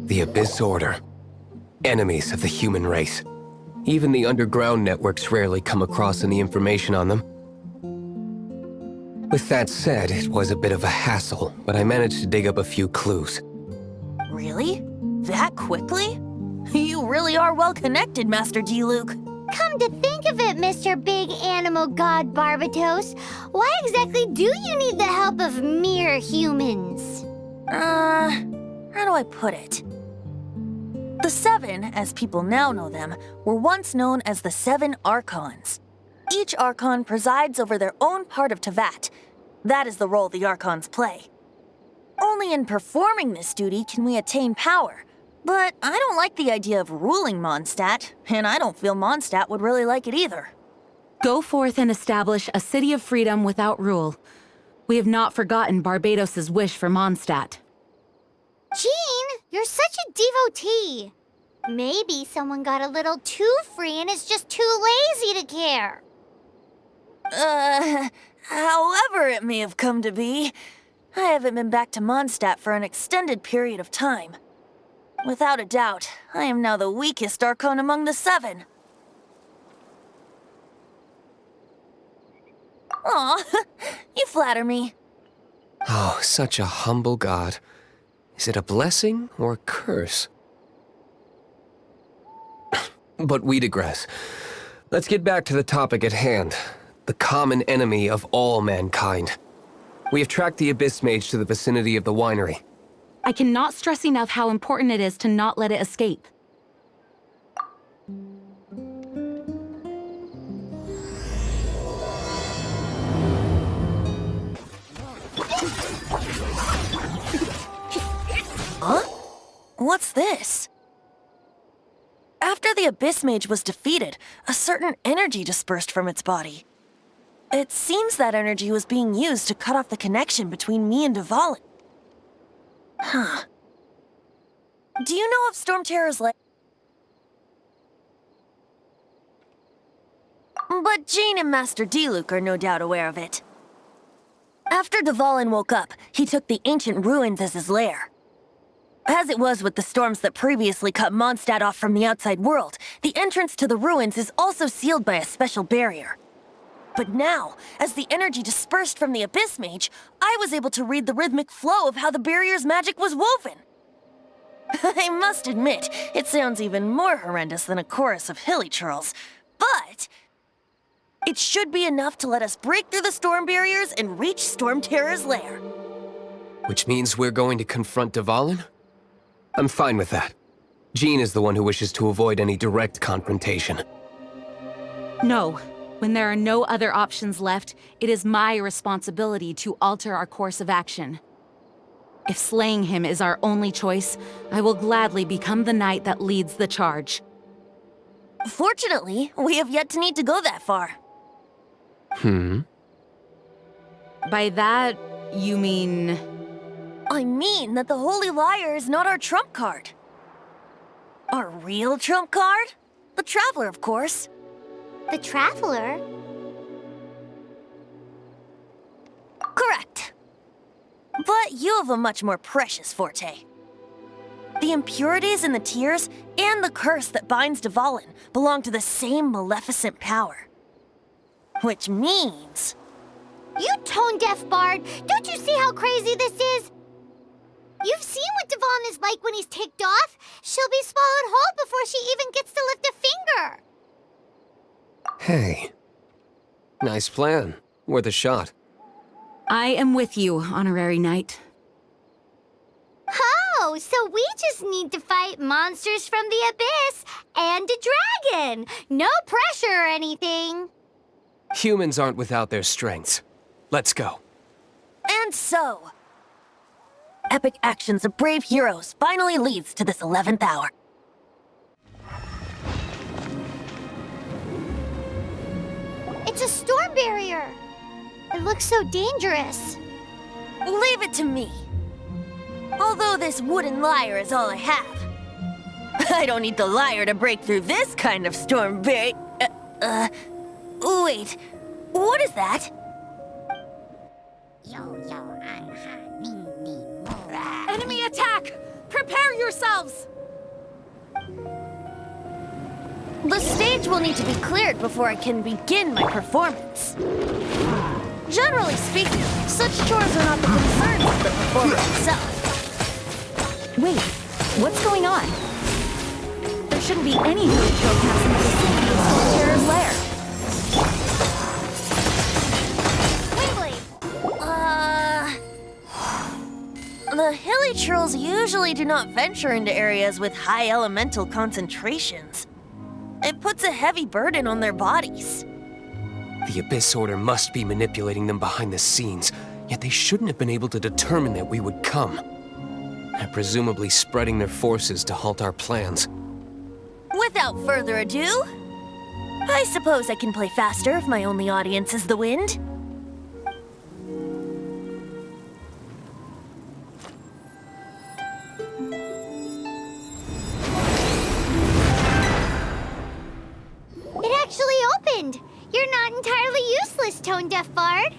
The Abyss Order. Enemies of the human race. Even the underground networks rarely come across any information on them. With that said, it was a bit of a hassle, but I managed to dig up a few clues. Really? That quickly? You really are well connected, Master D-Luke. Come to think of it, Mr. Big Animal God Barbatos, why exactly do you need the help of mere humans? How do I put it? The Seven, as people now know them, were once known as the Seven Archons. Each Archon presides over their own part of Teyvat. That is the role the Archons play. Only in performing this duty can we attain power. But I don't like the idea of ruling Mondstadt, and I don't feel Mondstadt would really like it either. Go forth and establish a city of freedom without rule. We have not forgotten Barbatos' wish for Mondstadt. Jean, you're such a devotee. Maybe someone got a little too free and is just too lazy to care. However it may have come to be, I haven't been back to Mondstadt for an extended period of time. Without a doubt, I am now the weakest Archon among the Seven. Aw, you flatter me. Oh, such a humble god. Is it a blessing or a curse? But we digress. Let's get back to the topic at hand. The common enemy of all mankind. We have tracked the Abyss Mage to the vicinity of the winery. I cannot stress enough how important it is to not let it escape. Huh? What's this? After the Abyss Mage was defeated, a certain energy dispersed from its body. It seems that energy was being used to cut off the connection between me and Dvalin. Huh. Do you know of Storm Terror's lair? But Jean and Master D-Luke are no doubt aware of it. After Dvalin woke up, he took the ancient ruins as his lair. As it was with the storms that previously cut Mondstadt off from the outside world, the entrance to the ruins is also sealed by a special barrier. But now, as the energy dispersed from the Abyss Mage, I was able to read the rhythmic flow of how the barrier's magic was woven. I must admit, it sounds even more horrendous than a chorus of hilly churls, but it should be enough to let us break through the storm barriers and reach Storm Terror's lair. Which means we're going to confront Dvalin? I'm fine with that. Jean is the one who wishes to avoid any direct confrontation. No. When there are no other options left, it is my responsibility to alter our course of action. If slaying him is our only choice, I will gladly become the knight that leads the charge. Fortunately, we have yet to need to go that far. By that, you mean... I mean that the Holy Liar is not our trump card. Our real trump card? The Traveler, of course. The Traveler? Correct. But you have a much more precious forte. The impurities in the tears and the curse that binds Dvalin belong to the same maleficent power. Which means... You tone-deaf bard! Don't you see how crazy this is? You've seen what Dvalin is like when he's ticked off. She'll be swallowed whole before she even gets to lift a finger. Hey. Nice plan. Worth a shot. I am with you, Honorary Knight. Oh, so we just need to fight monsters from the Abyss and a dragon. No pressure or anything. Humans aren't without their strengths. Let's go. And so... epic actions of brave heroes finally leads to this 11th hour. It's a storm barrier. It looks so dangerous. Leave it to me. Although this wooden lyre is all I have. I don't need the lyre to break through this kind of storm barrier. Wait, what is that? Enemy attack! Prepare! Prepare yourselves! The stage will need to be cleared before I can begin my performance. Generally speaking, such chores are not the concern of the performer himself. Wait, what's going on? There shouldn't be any hilly trail passing the vicinity of Storm Terror's lair. The hilly trolls usually do not venture into areas with high elemental concentrations. It puts a heavy burden on their bodies. The Abyss Order must be manipulating them behind the scenes, yet they shouldn't have been able to determine that we would come. They're presumably spreading their forces to halt our plans. Without further ado, I suppose I can play faster if my only audience is the wind. It actually opened! You're not entirely useless, Tone Deaf Bard.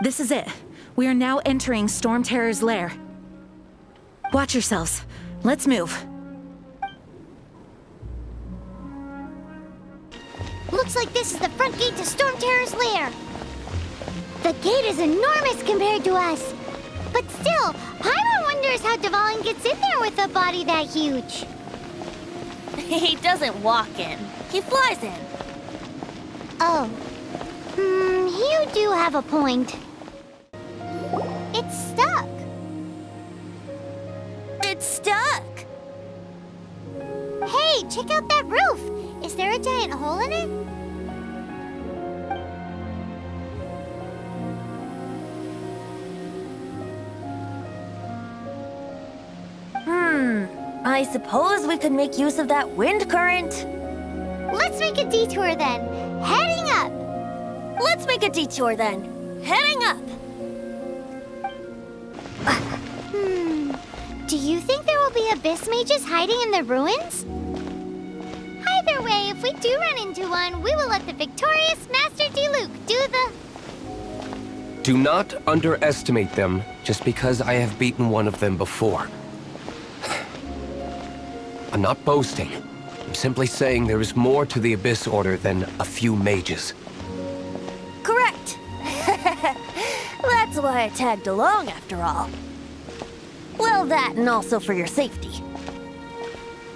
This is it. We are now entering Storm Terror's lair. Watch yourselves. Let's move. Looks like this is the front gate to Storm Terror's lair. The gate is enormous compared to us. But still, Paimon wonders how Dvalin gets in there with a body that huge. He doesn't walk in. He flies in. Oh. You do have a point. It's stuck. It's stuck. Hey, check out that roof. Is there a giant hole in it? I suppose we could make use of that wind current. Let's make a detour then. Heading up. Let's make a detour then. Heading up. Do you think there will be abyss mages hiding in the ruins? Either way, if we do run into one, we will let the victorious Master Diluc do the... Do not underestimate them just because I have beaten one of them before. I'm not boasting. I'm simply saying there is more to the Abyss Order than a few mages. Correct. That's why I tagged along after all. Well, that and also for your safety.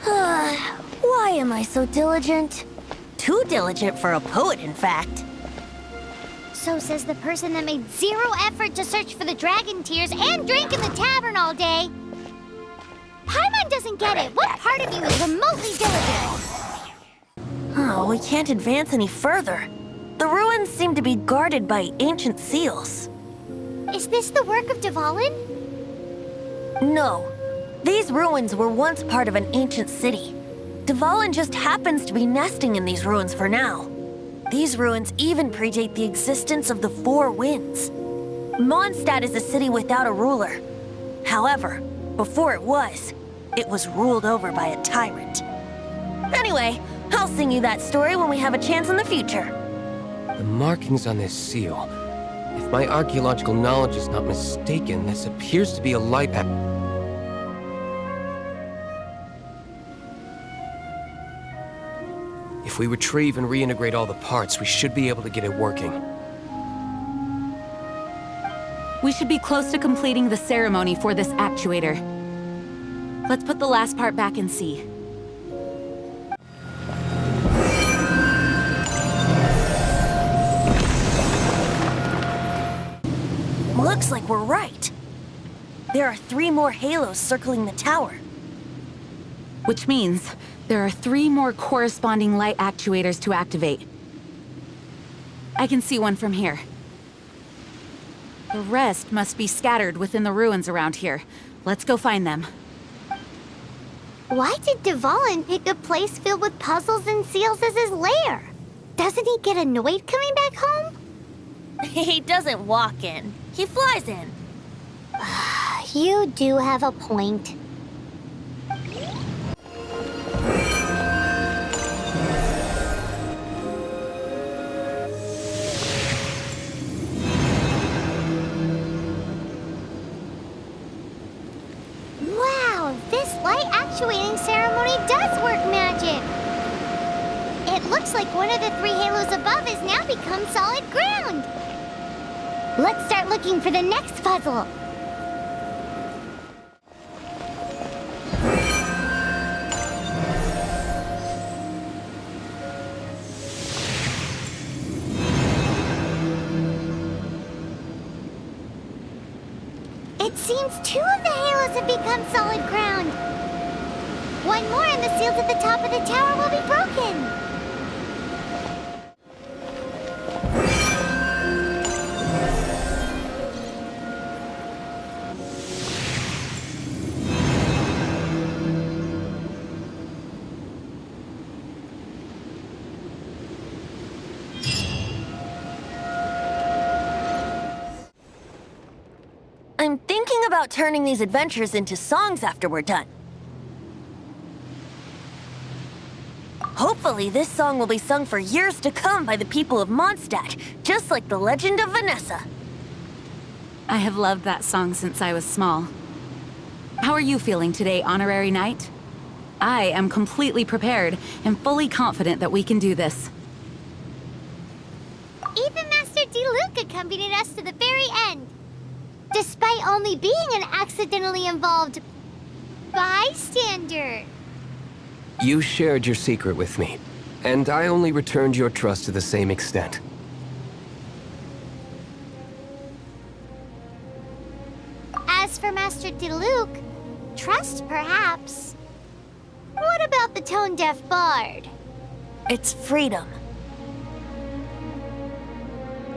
Why am I so diligent? Too diligent for a poet, in fact. So says the person that made zero effort to search for the dragon tears and drank in the tavern all day. Paimon doesn't get it. What part of you is remotely diligent? Oh, we can't advance any further. The ruins seem to be guarded by ancient seals. Is this the work of Dvalin? No. These ruins were once part of an ancient city. Dvalin just happens to be nesting in these ruins for now. These ruins even predate the existence of the Four Winds. Mondstadt is a city without a ruler. However, before it was ruled over by a tyrant. Anyway, I'll sing you that story when we have a chance in the future. The markings on this seal. If my archaeological knowledge is not mistaken, this appears to be a light path. If we retrieve and reintegrate all the parts, we should be able to get it working. We should be close to completing the ceremony for this actuator. Let's put the last part back and see. Looks like we're right. There are 3 more halos circling the tower. Which means there are 3 more corresponding light actuators to activate. I can see one from here. The rest must be scattered within the ruins around here. Let's go find them. Why did Dvalin pick a place filled with puzzles and seals as his lair? Doesn't he get annoyed coming back home? He doesn't walk in. He flies in. You do have a point. Wow! looks like one of the three halos above has now become solid ground. Let's start looking for the next puzzle. It seems two of the halos have become solid ground. One more and the seals at the top of the tower will be broken. I'm thinking about turning these adventures into songs after we're done. Hopefully, this song will be sung for years to come by the people of Mondstadt, just like the legend of Vanessa. I have loved that song since I was small. How are you feeling today, Honorary Knight? I am completely prepared and fully confident that we can do this. Even Master D-Luke accompanied us to the very end, despite only being an accidentally involved bystander. You shared your secret with me, and I only returned your trust to the same extent. As for Master D-Luke, trust perhaps. What about the tone-deaf bard? It's freedom.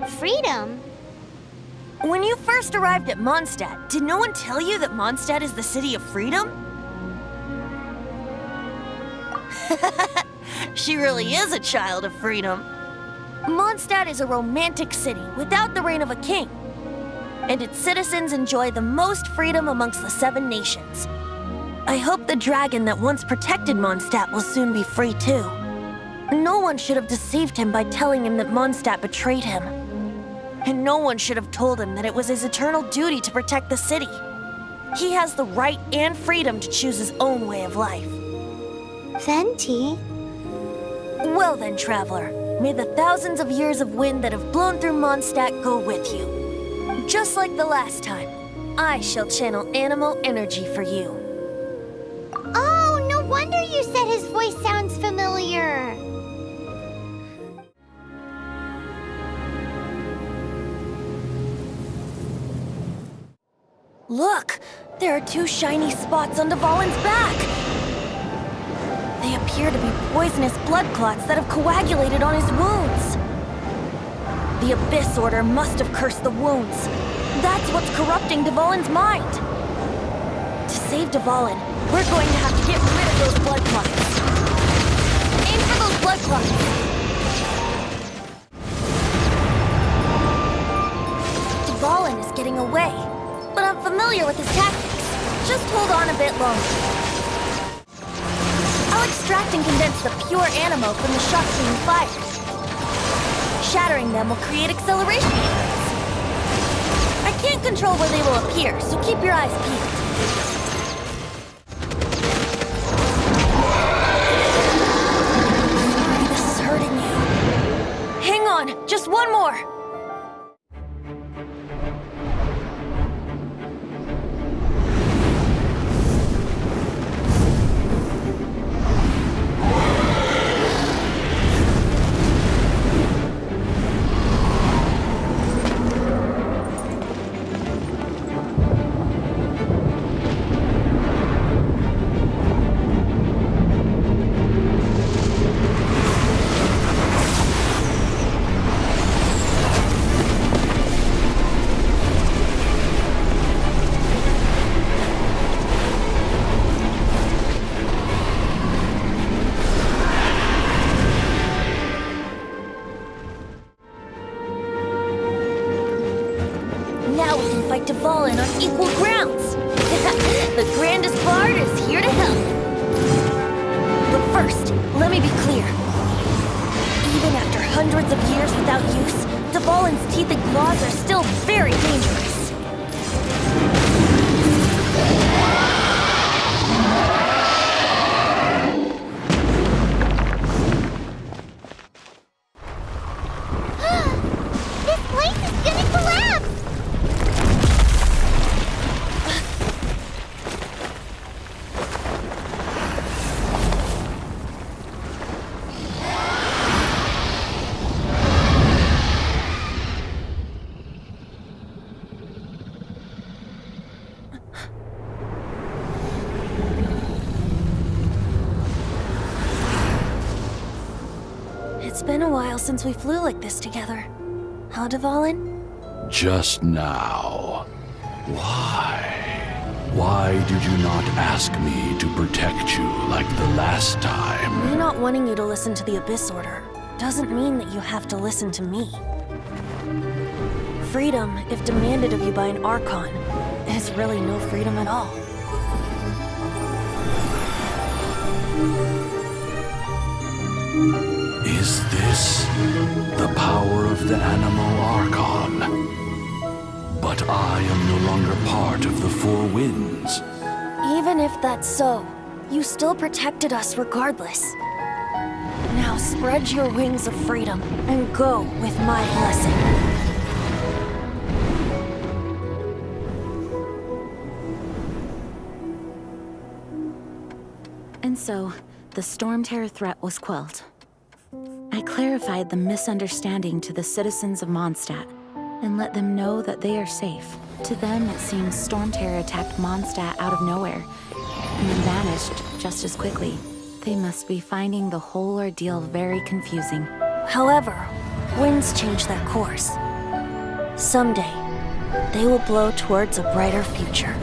Freedom? When you first arrived at Mondstadt, did no one tell you that Mondstadt is the city of freedom? She really is a child of freedom. Mondstadt is a romantic city without the reign of a king, and its citizens enjoy the most freedom amongst the 7 nations. I hope the dragon that once protected Mondstadt will soon be free too. No one should have deceived him by telling him that Mondstadt betrayed him. And no one should have told him that it was his eternal duty to protect the city. He has the right and freedom to choose his own way of life. Venti? Well then, traveler, may the thousands of years of wind that have blown through Mondstadt go with you. Just like the last time, I shall channel animal energy for you. Oh, no wonder you said his voice sounds familiar. Look! There are 2 shiny spots on Dvalin's back! They appear to be poisonous blood clots that have coagulated on his wounds. The Abyss Order must have cursed the wounds. That's what's corrupting Dvalin's mind. To save Dvalin, we're going to have to get rid of those blood clots. Aim for those blood clots! Dvalin is getting away, but I'm familiar with his tactics. Just hold on a bit longer. I'll extract and condense the pure animo from the shots being fired. Shattering them will create acceleration effects. I can't control where they will appear, so keep your eyes peeled. Sorry, this is hurting you. Hang on, just one more. Dvalin on equal grounds. The grandest bard is here to help. But first, let me be clear. Even after hundreds of years without use, Dvalin's teeth and claws are still very dangerous. It's been a while since we flew like this together. Huh, Dvalin? Just now. Why? Why did you not ask me to protect you like the last time? Me not wanting you to listen to the Abyss Order doesn't mean that you have to listen to me. Freedom, if demanded of you by an Archon, is really no freedom at all. Is this the power of the Animal Archon? But I am no longer part of the Four Winds. Even if that's so, you still protected us regardless. Now spread your wings of freedom and go with my blessing. And so, the Storm Terror threat was quelled. I clarified the misunderstanding to the citizens of Mondstadt, and let them know that they are safe. To them, it seems Storm Terror attacked Mondstadt out of nowhere, and then vanished just as quickly. They must be finding the whole ordeal very confusing. However, winds change their course. Someday, they will blow towards a brighter future.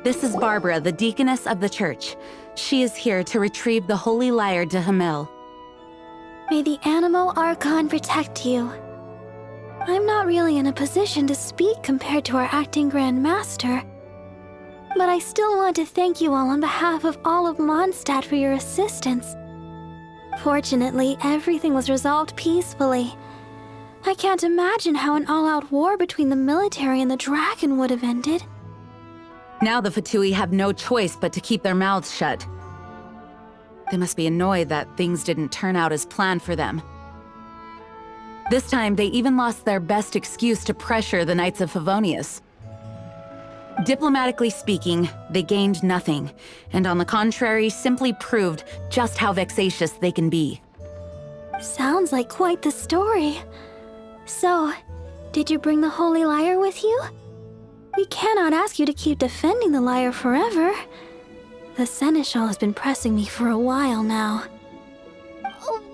This is Barbara, the deaconess of the church. She is here to retrieve the Holy Lyre to Hamil. May the Animo Archon protect you. I'm not really in a position to speak compared to our acting Grand Master, but I still want to thank you all on behalf of all of Mondstadt for your assistance. Fortunately, everything was resolved peacefully. I can't imagine how an all-out war between the military and the dragon would have ended. Now the Fatui have no choice but to keep their mouths shut. They must be annoyed that things didn't turn out as planned for them. This time, they even lost their best excuse to pressure the Knights of Favonius. Diplomatically speaking, they gained nothing, and on the contrary, simply proved just how vexatious they can be. Sounds like quite the story. So, did you bring the Holy Lyre with you? We cannot ask you to keep defending the lyre forever. The Seneschal has been pressing me for a while now.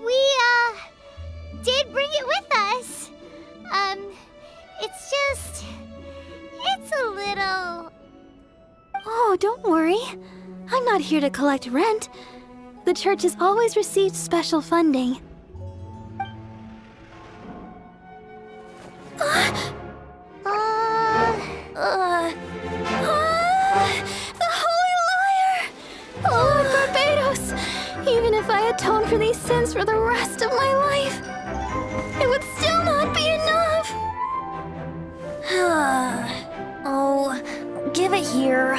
We, did bring it with us. It's a little... Oh, don't worry. I'm not here to collect rent. The church has always received special funding. The Holy Lyre! Lord Barbados! Even if I atone for these sins for the rest of my life, it would still not be enough! Oh, give it here.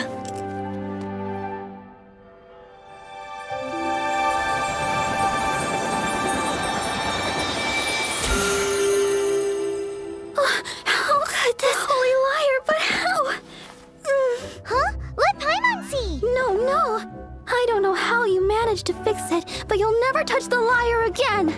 How could this Holy Lyre, but how? Huh? Let Paimon see! No. I don't know how you managed to fix it, but you'll never touch the lyre again!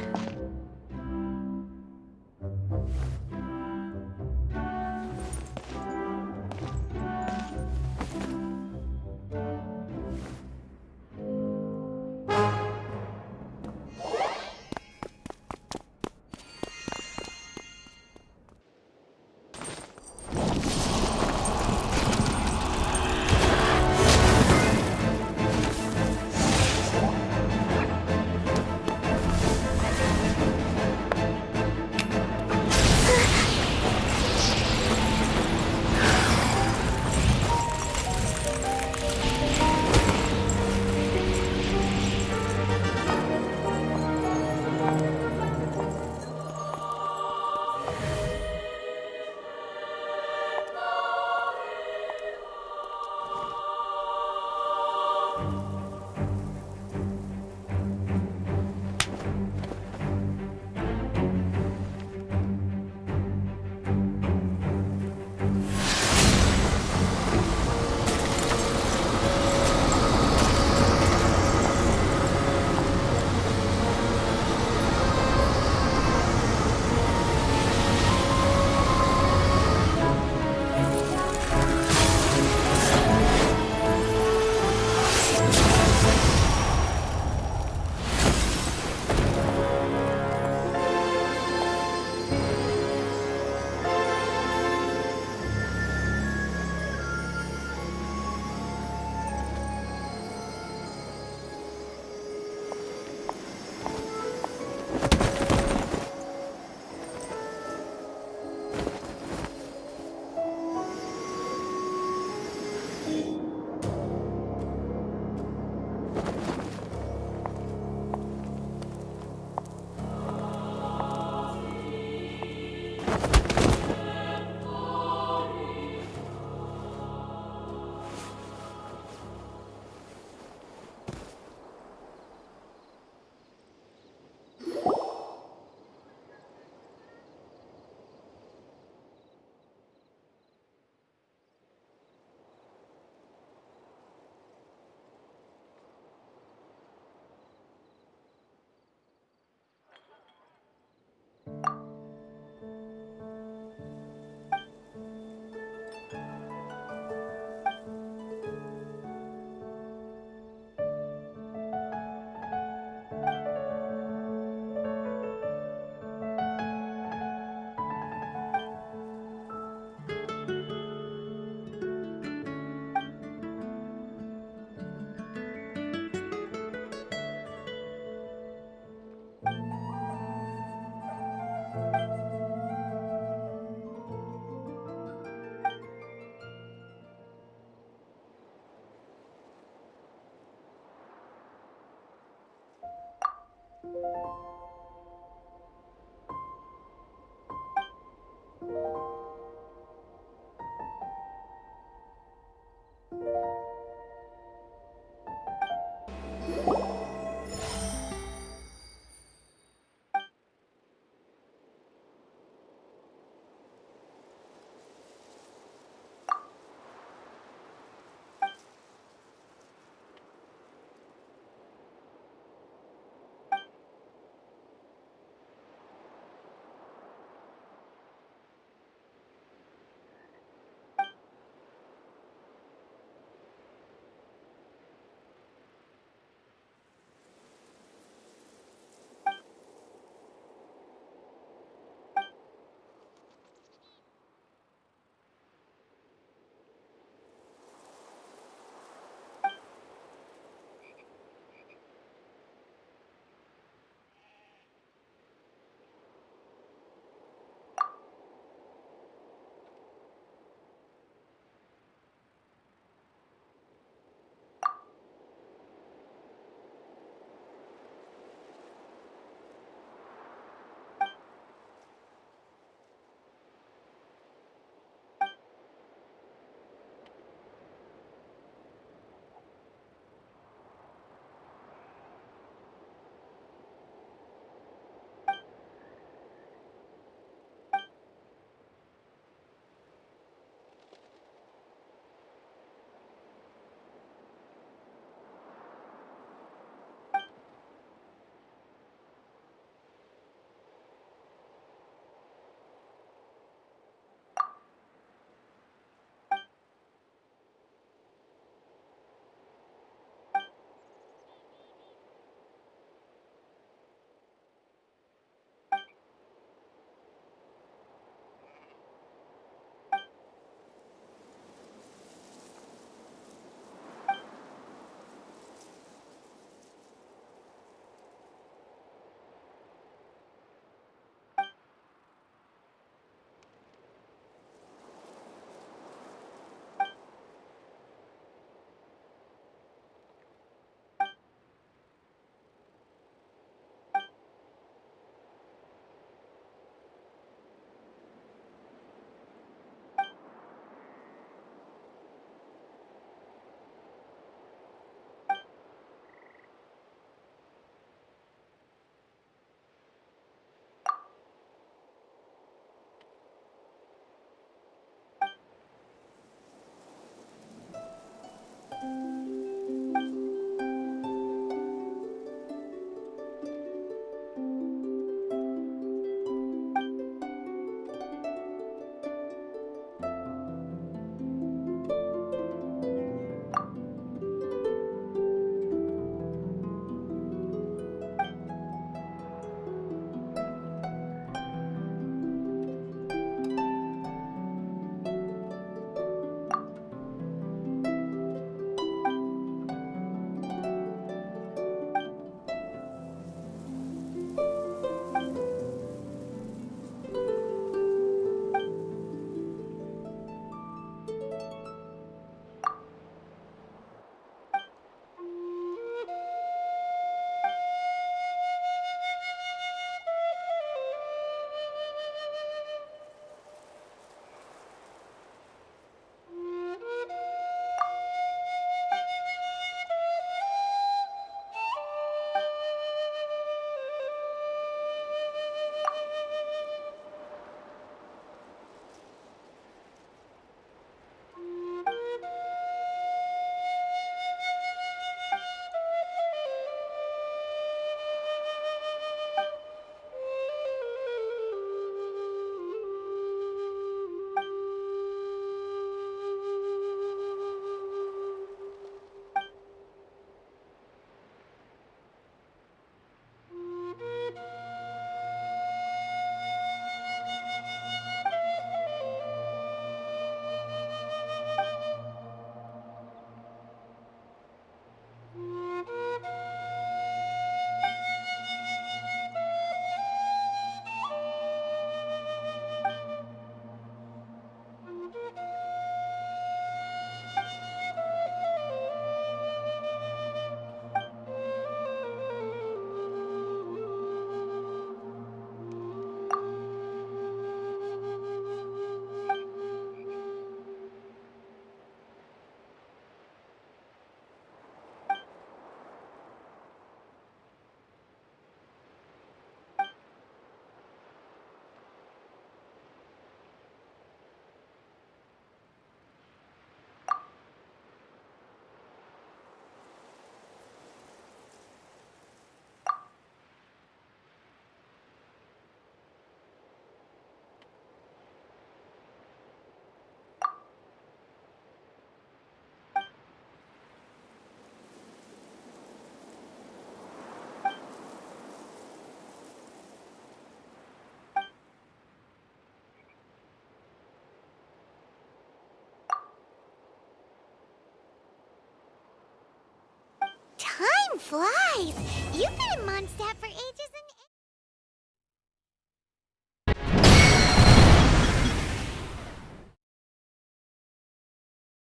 Time flies! You've been in Mondstadt for